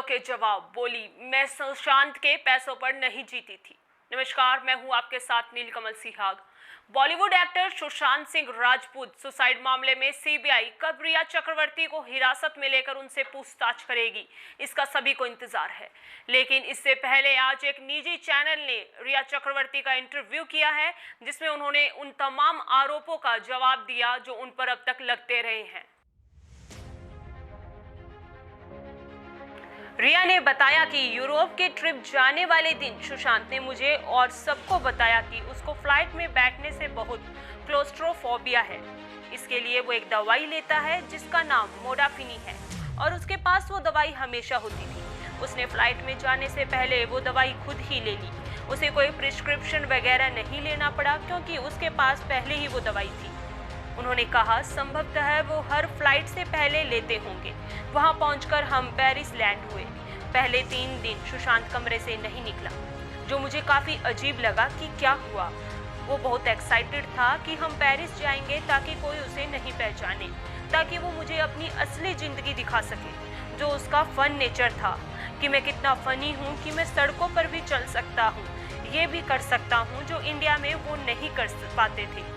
के जवाब बोली, मैं सुशांत के पैसों पर नहीं जीती थी। नमस्कार, मैं हूं आपके साथ नीलकमल सिहाग। बॉलीवुड एक्टर सुशांत सिंह राजपूत सुसाइड मामले में सीबीआई कब रिया चक्रवर्ती को हिरासत में लेकर उनसे पूछताछ करेगी, इसका सभी को इंतजार है। लेकिन इससे पहले आज एक निजी चैनल ने रिया चक्रवर्ती का इंटरव्यू किया है, जिसमें उन्होंने उन तमाम आरोपों का जवाब दिया जो उन पर अब तक लगते रहे हैं। रिया ने बताया कि यूरोप के ट्रिप जाने वाले दिन सुशांत ने मुझे और सबको बताया कि उसको फ्लाइट में बैठने से बहुत क्लोस्ट्रोफोबिया है। इसके लिए वो एक दवाई लेता है जिसका नाम मोडाफिनी है और उसके पास वो दवाई हमेशा होती थी। उसने फ्लाइट में जाने से पहले वो दवाई खुद ही ले ली। उसे कोई प्रिस्क्रिप्शन वगैरह नहीं लेना पड़ा क्योंकि उसके पास पहले ही वो दवाई थी। उन्होंने कहा, संभवतः वो हर फ्लाइट से पहले लेते होंगे। वहां पहुंचकर हम पेरिस लैंड हुए। पहले 3 दिन सुशांत कमरे से नहीं निकला, जो मुझे काफ़ी अजीब लगा कि क्या हुआ। वो बहुत एक्साइटेड था कि हम पेरिस जाएंगे ताकि कोई उसे नहीं पहचाने, ताकि वो मुझे अपनी असली ज़िंदगी दिखा सके, जो उसका फ़न नेचर था कि मैं कितना फ़नी हूँ कि मैं सड़कों पर भी चल सकता हूँ, ये भी कर सकता हूँ जो इंडिया में वो नहीं कर पाते थे।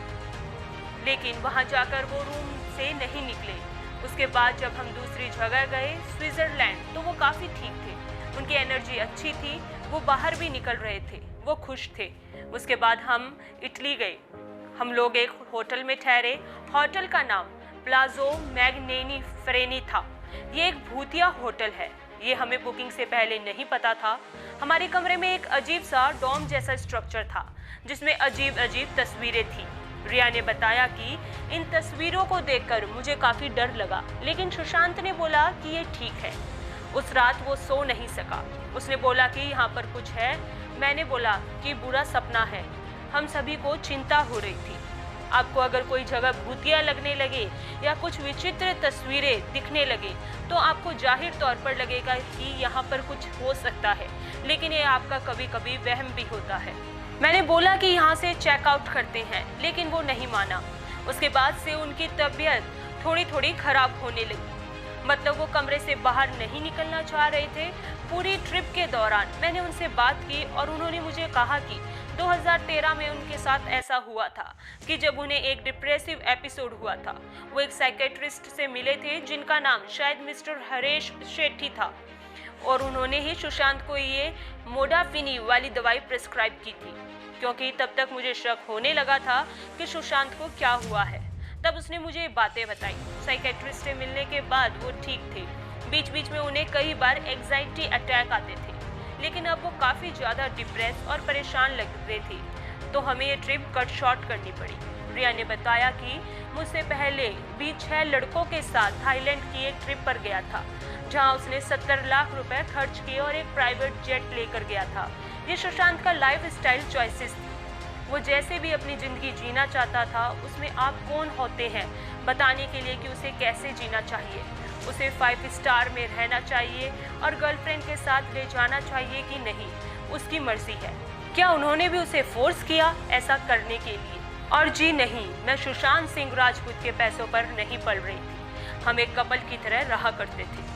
लेकिन वहां जाकर वो रूम से नहीं निकले। उसके बाद जब हम दूसरी जगह गए, स्विट्जरलैंड, तो वो काफ़ी ठीक थे। उनकी एनर्जी अच्छी थी, वो बाहर भी निकल रहे थे, वो खुश थे। उसके बाद हम इटली गए। हम लोग एक होटल में ठहरे। होटल का नाम प्लाज़ो मैग्नेनी फ्रेनी था। ये एक भूतिया होटल है। ये हमें बुकिंग से पहले नहीं पता था। हमारे कमरे में एक अजीब सा डोम जैसा स्ट्रक्चर था जिसमें अजीब अजीब तस्वीरें थी। रिया ने बताया कि इन तस्वीरों को देखकर मुझे काफ़ी डर लगा, लेकिन सुशांत ने बोला कि ये ठीक है। उस रात वो सो नहीं सका। उसने बोला कि यहाँ पर कुछ है। मैंने बोला कि बुरा सपना है। हम सभी को चिंता हो रही थी। आपको अगर कोई जगह भूतिया लगने लगे या कुछ विचित्र तस्वीरें दिखने लगे तो आपको जाहिर तौर पर लगेगा कि यहाँ पर कुछ हो सकता है, लेकिन ये आपका कभी कभी वहम भी होता है। मैंने बोला कि यहाँ से चेकआउट करते हैं, लेकिन वो नहीं माना। उसके बाद से उनकी तबीयत थोड़ी थोड़ी खराब होने लगी। मतलब वो कमरे से बाहर नहीं निकलना चाह रहे थे। पूरी ट्रिप के दौरान मैंने उनसे बात की और उन्होंने मुझे कहा कि 2013 में उनके साथ ऐसा हुआ था कि जब उन्हें एक डिप्रेसिव एपिसोड हुआ था। वो एक साइकेट्रिस्ट से मिले थे जिनका नाम शायद मिस्टर हरेश शेट्टी था और उन्होंने ही सुशांत को ये मोडाफिनी वाली दवाई प्रिस्क्राइब की थी, क्योंकि तब तक मुझे शक होने लगा था कि सुशांत को क्या हुआ है। तब उसने मुझे बातें बताई। साइकेट्रिस्ट से मिलने के बाद वो ठीक थे। बीच बीच में उन्हें कई बार एंजाइटी अटैक आते थे, लेकिन अब वो काफ़ी ज़्यादा डिप्रेस और परेशान लग रहे थे, तो हमें ये ट्रिप कट शॉर्ट करनी पड़ी। रिया ने बताया कि मुझसे पहले भी 6 लड़कों के साथ थाईलैंड की एक ट्रिप पर गया था, जहां उसने 70 लाख रुपए खर्च किए और एक प्राइवेट जेट लेकर गया था। ये सुशांत का लाइफ स्टाइल चॉइसेस थी। वो जैसे भी अपनी ज़िंदगी जीना चाहता था, उसमें आप कौन होते हैं बताने के लिए कि उसे कैसे जीना चाहिए। उसे 5 स्टार में रहना चाहिए और गर्लफ्रेंड के साथ ले जाना चाहिए कि नहीं, उसकी मर्जी है। क्या उन्होंने भी उसे फोर्स किया ऐसा करने के लिए? और जी नहीं, मैं सुशांत सिंह राजपूत के पैसों पर नहीं पल रही थी। हम एक कपल की तरह रहा करते थे।